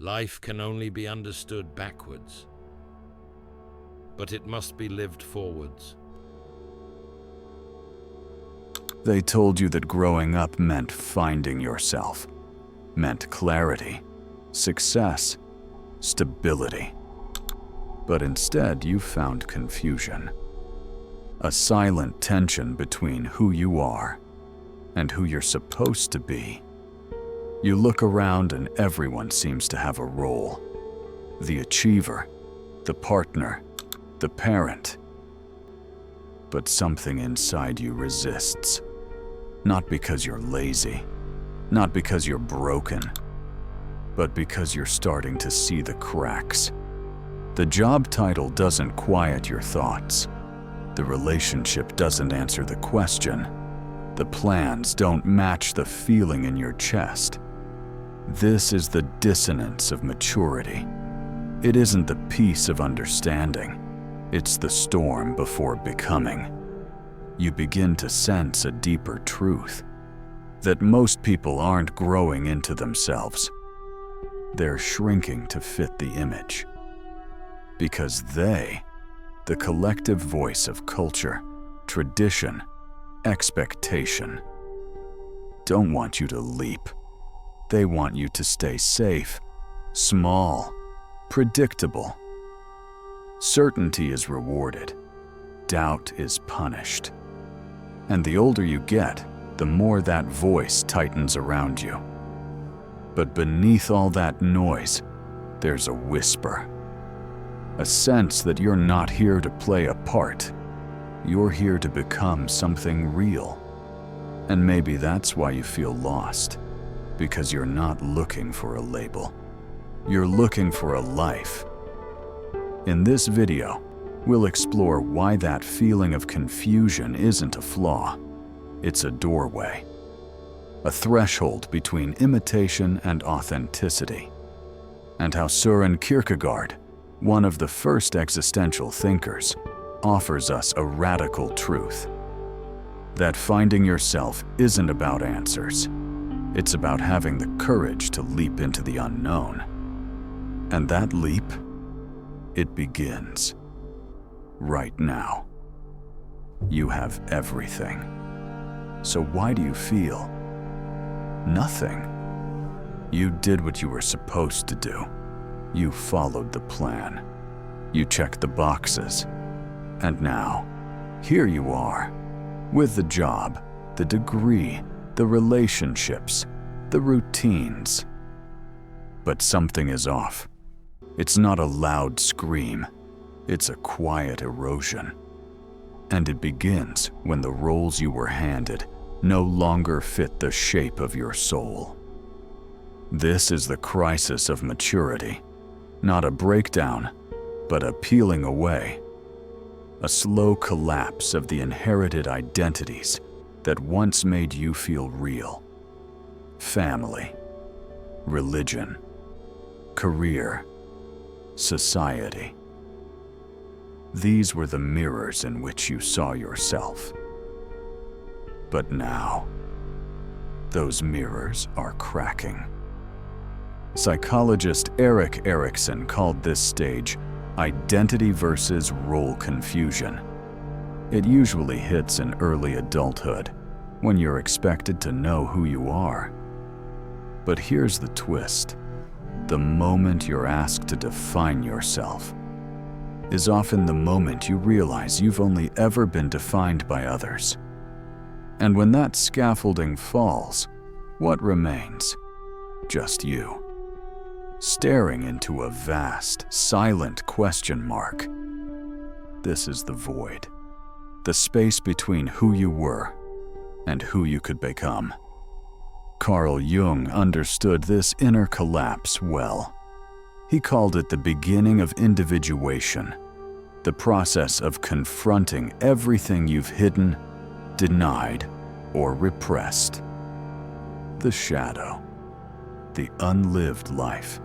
Life can only be understood backwards, but it must be lived forwards. They told you that growing up meant finding yourself, meant clarity, success, stability. But instead, you found confusion. A silent tension between who you are and who you're supposed to be. You look around and everyone seems to have a role. The achiever, the partner, the parent. But something inside you resists. Not because you're lazy, not because you're broken, but because you're starting to see the cracks. The job title doesn't quiet your thoughts. The relationship doesn't answer the question. The plans don't match the feeling in your chest. This is the dissonance of maturity. It isn't the peace of understanding. It's the storm before becoming. You begin to sense a deeper truth, that most people aren't growing into themselves. They're shrinking to fit the image. Because they, the collective voice of culture, tradition, expectation, don't want you to leap. They want you to stay safe, small, predictable. Certainty is rewarded. Doubt is punished. And the older you get, the more that voice tightens around you. But beneath all that noise, there's a whisper. A sense that you're not here to play a part. You're here to become something real. And maybe that's why you feel lost, because you're not looking for a label. You're looking for a life. In this video, we'll explore why that feeling of confusion isn't a flaw. It's a doorway. A threshold between imitation and authenticity. And how Søren Kierkegaard, one of the first existential thinkers, offers us a radical truth. That finding yourself isn't about answers. It's about having the courage to leap into the unknown. And that leap, it begins right now. You have everything. So why do you feel nothing? You did what you were supposed to do. You followed the plan. You checked the boxes. And now, here you are, with the job, the degree, the relationships, the routines. But something is off. It's not a loud scream. It's a quiet erosion. And it begins when the roles you were handed no longer fit the shape of your soul. This is the crisis of maturity. Not a breakdown, but a peeling away. A slow collapse of the inherited identities that once made you feel real. Family, religion, career, society. These were the mirrors in which you saw yourself. But now, those mirrors are cracking. Psychologist Erik Erikson called this stage identity versus role confusion. It usually hits in early adulthood, when you're expected to know who you are. But here's the twist. The moment you're asked to define yourself is often the moment you realize you've only ever been defined by others. And when that scaffolding falls, what remains? Just you, staring into a vast, silent question mark. This is the void, the space between who you were and who you could become. Carl Jung understood this inner collapse well. He called it the beginning of individuation, the process of confronting everything you've hidden, denied, or repressed. The shadow, the unlived life.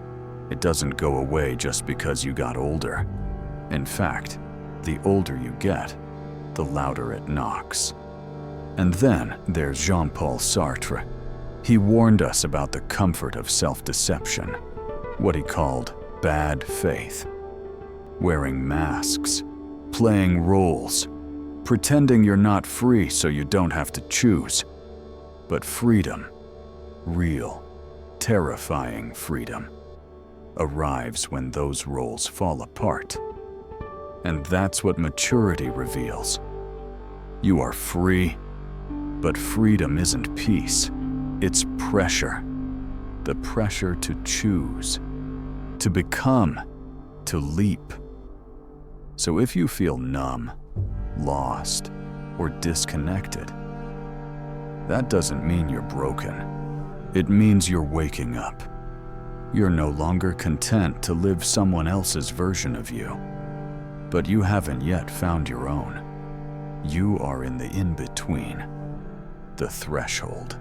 It doesn't go away just because you got older. In fact, the older you get, the louder it knocks. And then there's Jean-Paul Sartre. He warned us about the comfort of self-deception. what he called bad faith. Wearing masks, playing roles, pretending you're not free so you don't have to choose. But freedom, real, terrifying freedom, arrives when those roles fall apart. And that's what maturity reveals. You are free, but freedom isn't peace. It's pressure. The pressure to choose, to become, to leap. So if you feel numb, lost, or disconnected, that doesn't mean you're broken. It means you're waking up. You're no longer content to live someone else's version of you, but you haven't yet found your own. You are in the in-between, the threshold.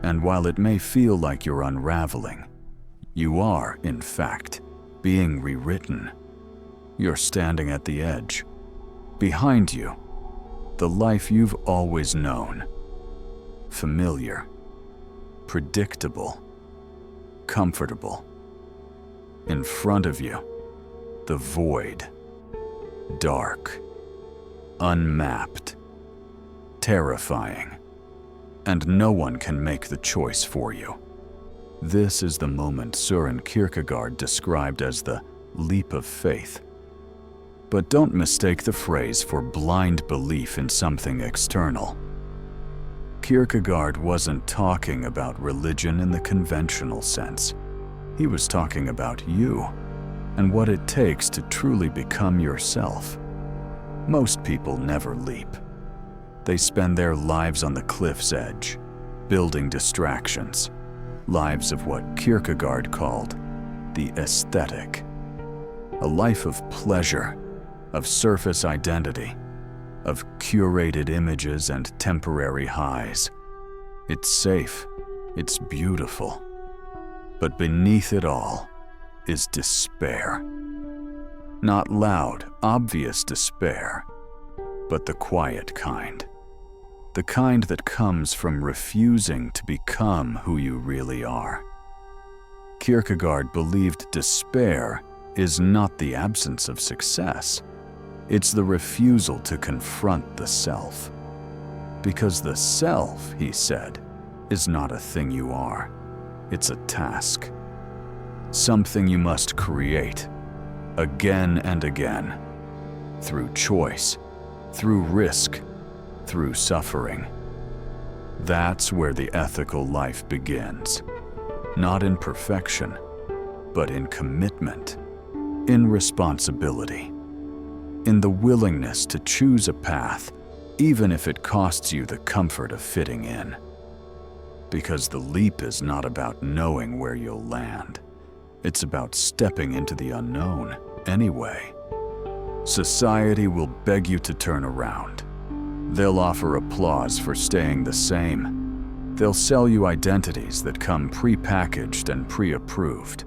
And while it may feel like you're unraveling, you are, in fact, being rewritten. You're standing at the edge. Behind you, the life you've always known. Familiar, predictable, comfortable. In front of you, the void, dark, unmapped, terrifying, and no one can make the choice for you. This is the moment Søren Kierkegaard described as the leap of faith. But don't mistake the phrase for blind belief in something external. Kierkegaard wasn't talking about religion in the conventional sense. He was talking about you and what it takes to truly become yourself. Most people never leap. They spend their lives on the cliff's edge, building distractions, lives of what Kierkegaard called the aesthetic. A life of pleasure, of surface identity, of curated images and temporary highs. It's safe, it's beautiful, but beneath it all is despair. Not loud, obvious despair, but the quiet kind. The kind that comes from refusing to become who you really are. Kierkegaard believed despair is not the absence of success. It's the refusal to confront the self. Because the self, he said, is not a thing you are. It's a task. Something you must create, again and again, through choice, through risk, through suffering. That's where the ethical life begins. Not in perfection, but in commitment, in responsibility, in the willingness to choose a path, even if it costs you the comfort of fitting in. Because the leap is not about knowing where you'll land. It's about stepping into the unknown anyway. Society will beg you to turn around. They'll offer applause for staying the same. They'll sell you identities that come pre-packaged and pre-approved.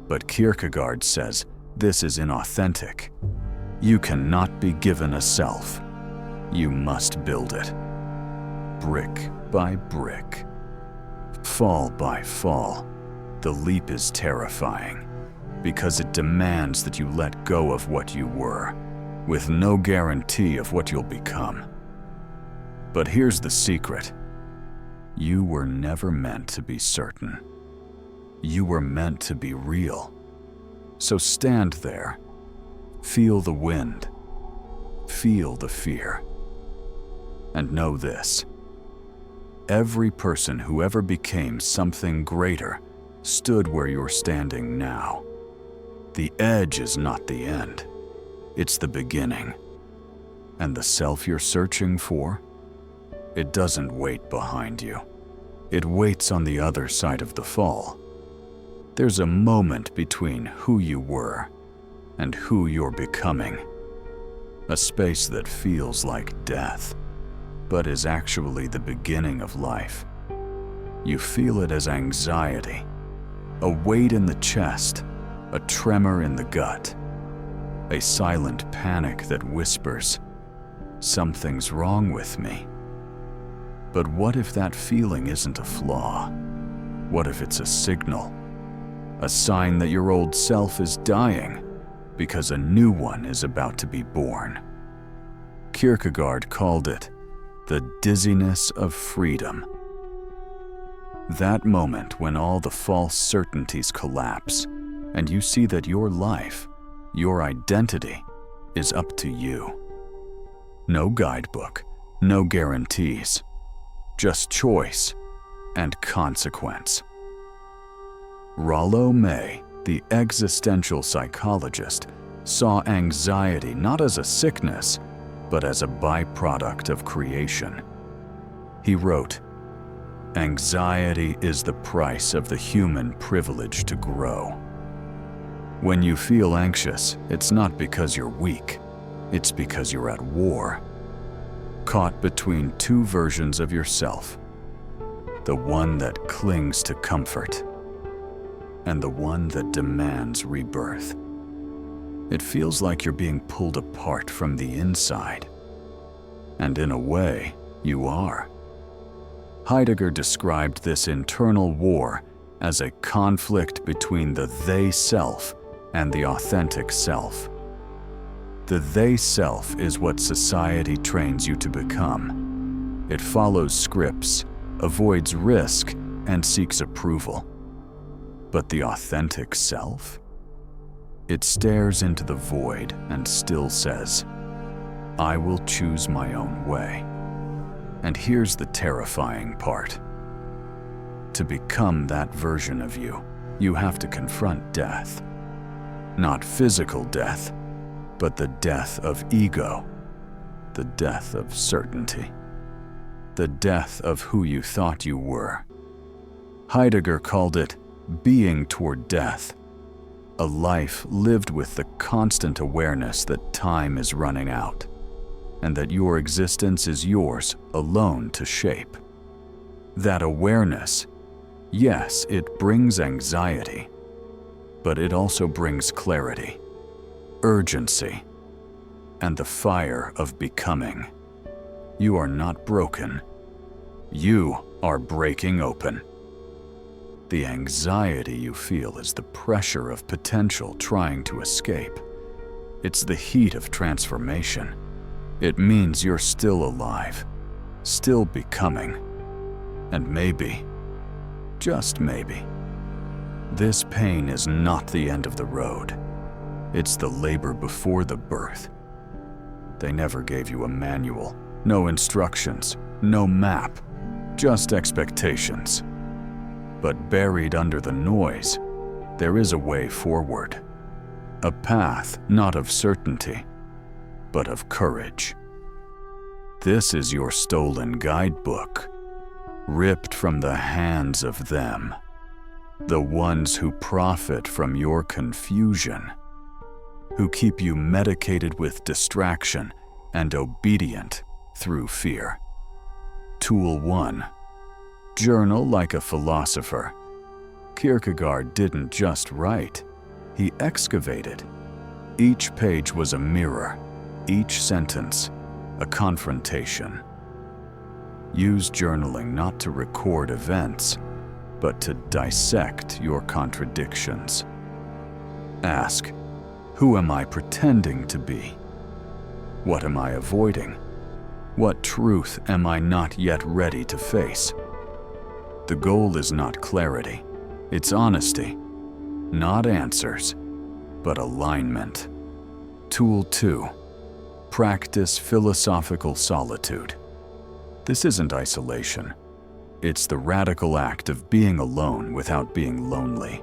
But Kierkegaard says this is inauthentic. You cannot be given a self. You must build it. Brick by brick. Fall by fall. The leap is terrifying because it demands that you let go of what you were, with no guarantee of what you'll become. But here's the secret. You were never meant to be certain. You were meant to be real. So stand there. Feel the wind. Feel the fear. And know this. Every person who ever became something greater stood where you're standing now. The edge is not the end. It's the beginning. And the self you're searching for, it doesn't wait behind you. It waits on the other side of the fall. There's a moment between who you were and who you're becoming. A space that feels like death, but is actually the beginning of life. You feel it as anxiety, a weight in the chest, a tremor in the gut, a silent panic that whispers, "Something's wrong with me." But what if that feeling isn't a flaw? What if it's a signal? a sign that your old self is dying because a new one is about to be born. Kierkegaard called it the dizziness of freedom. That moment when all the false certainties collapse and you see that your life, your identity, is up to you. No guidebook, no guarantees, just choice and consequence. Rollo May, the existential psychologist, saw anxiety not as a sickness, but as a byproduct of creation. He wrote, "Anxiety is the price of the human privilege to grow." When you feel anxious, it's not because you're weak, it's because you're at war, caught between two versions of yourself, the one that clings to comfort and the one that demands rebirth. It feels like you're being pulled apart from the inside, and in a way, you are. Heidegger described this internal war as a conflict between the they-self and the authentic self. The they-self is what society trains you to become. It follows scripts, avoids risk, and seeks approval. But the authentic self? It stares into the void and still says, "I will choose my own way." And here's the terrifying part. To become that version of you, you have to confront death. Not physical death, but the death of ego, the death of certainty, the death of who you thought you were. Heidegger called it being toward death, a life lived with the constant awareness that time is running out, and that your existence is yours alone to shape. That awareness, yes, it brings anxiety, but it also brings clarity, urgency, and the fire of becoming. You are not broken. You are breaking open. The anxiety you feel is the pressure of potential trying to escape. It's the heat of transformation. It means you're still alive, still becoming, and maybe, just maybe, this pain is not the end of the road. It's the labor before the birth. They never gave you a manual, no instructions, no map, just expectations. But buried under the noise, there is a way forward. A path not of certainty, but of courage. This is your stolen guidebook, ripped from the hands of them, the ones who profit from your confusion, who keep you medicated with distraction and obedient through fear. Tool 1. Journal like a philosopher. Kierkegaard didn't just write, he excavated. Each page was a mirror, each sentence a confrontation. Use journaling not to record events, but to dissect your contradictions. Ask, who am I pretending to be? What am I avoiding? What truth am I not yet ready to face? The goal is not clarity, it's honesty. Not answers, but alignment. Tool 2. Practice philosophical solitude. This isn't isolation. It's the radical act of being alone without being lonely.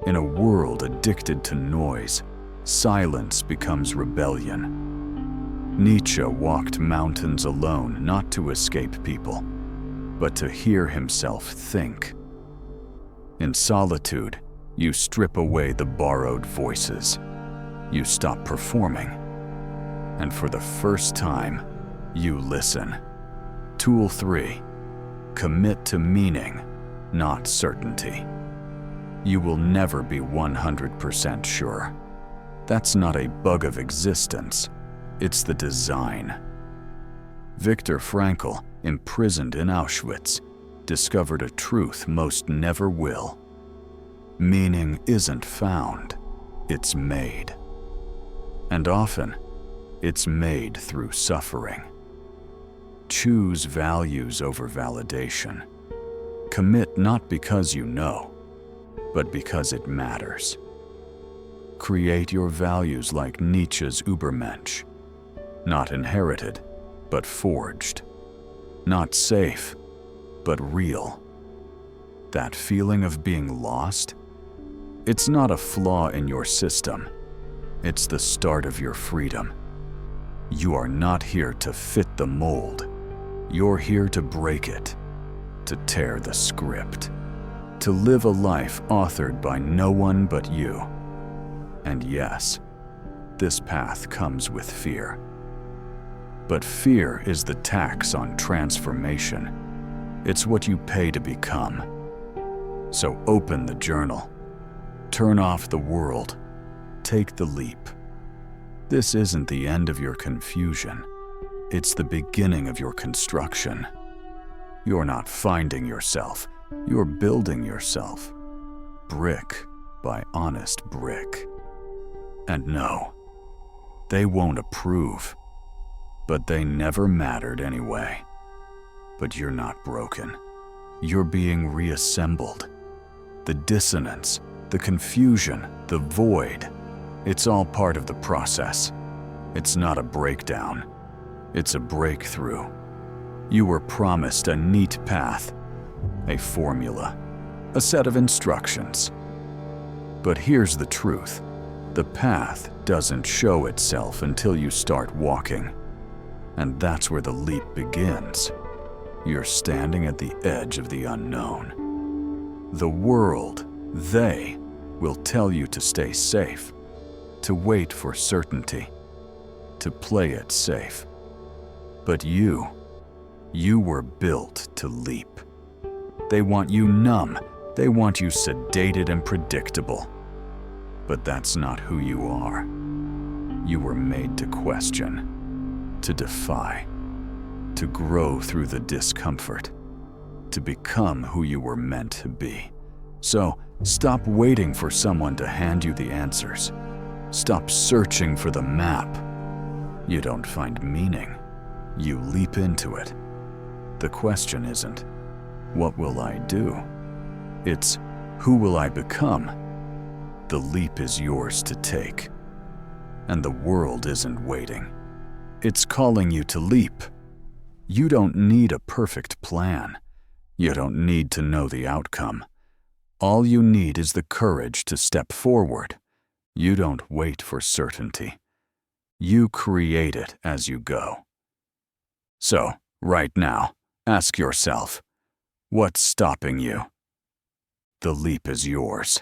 In a world addicted to noise, silence becomes rebellion. Nietzsche walked mountains alone not to escape people, but to hear himself think. In solitude, you strip away the borrowed voices. You stop performing. And for the first time, you listen. Tool 3. Commit to meaning, not certainty. You will never be 100% sure. That's not a bug of existence. It's the design. Viktor Frankl, imprisoned in Auschwitz, discovered a truth most never will. Meaning isn't found, it's made. And often, it's made through suffering. Choose values over validation. Commit not because you know, but because it matters. Create your values like Nietzsche's Übermensch. Not inherited, but forged. Not safe, but real. That feeling of being lost? It's not a flaw in your system. It's the start of your freedom. You are not here to fit the mold. You're here to break it, to tear the script, to live a life authored by no one but you. And yes, this path comes with fear. But fear is the tax on transformation. It's what you pay to become. So open the journal. Turn off the world. Take the leap. This isn't the end of your confusion. It's the beginning of your construction. You're not finding yourself. You're building yourself. Brick by honest brick. And no, they won't approve. But they never mattered anyway. But you're not broken. You're being reassembled. The dissonance, the confusion, the void, it's all part of the process. It's not a breakdown. It's a breakthrough. You were promised a neat path, a formula, a set of instructions. But here's the truth. The path doesn't show itself until you start walking. And that's where the leap begins. You're standing at the edge of the unknown. The world, they, will tell you to stay safe, to wait for certainty, to play it safe. But you were built to leap. They want you numb. They want you sedated and predictable. But that's not who you are. You were made to question, to defy, to grow through the discomfort, to become who you were meant to be. So, stop waiting for someone to hand you the answers. Stop searching for the map. You don't find meaning. You leap into it. The question isn't, what will I do? It's, who will I become? The leap is yours to take. And the world isn't waiting. It's calling you to leap. You don't need a perfect plan. You don't need to know the outcome. All you need is the courage to step forward. You don't wait for certainty. You create it as you go. So, right now, ask yourself, what's stopping you? The leap is yours.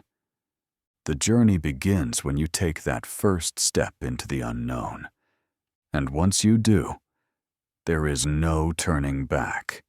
The journey begins when you take that first step into the unknown. And once you do, there is no turning back.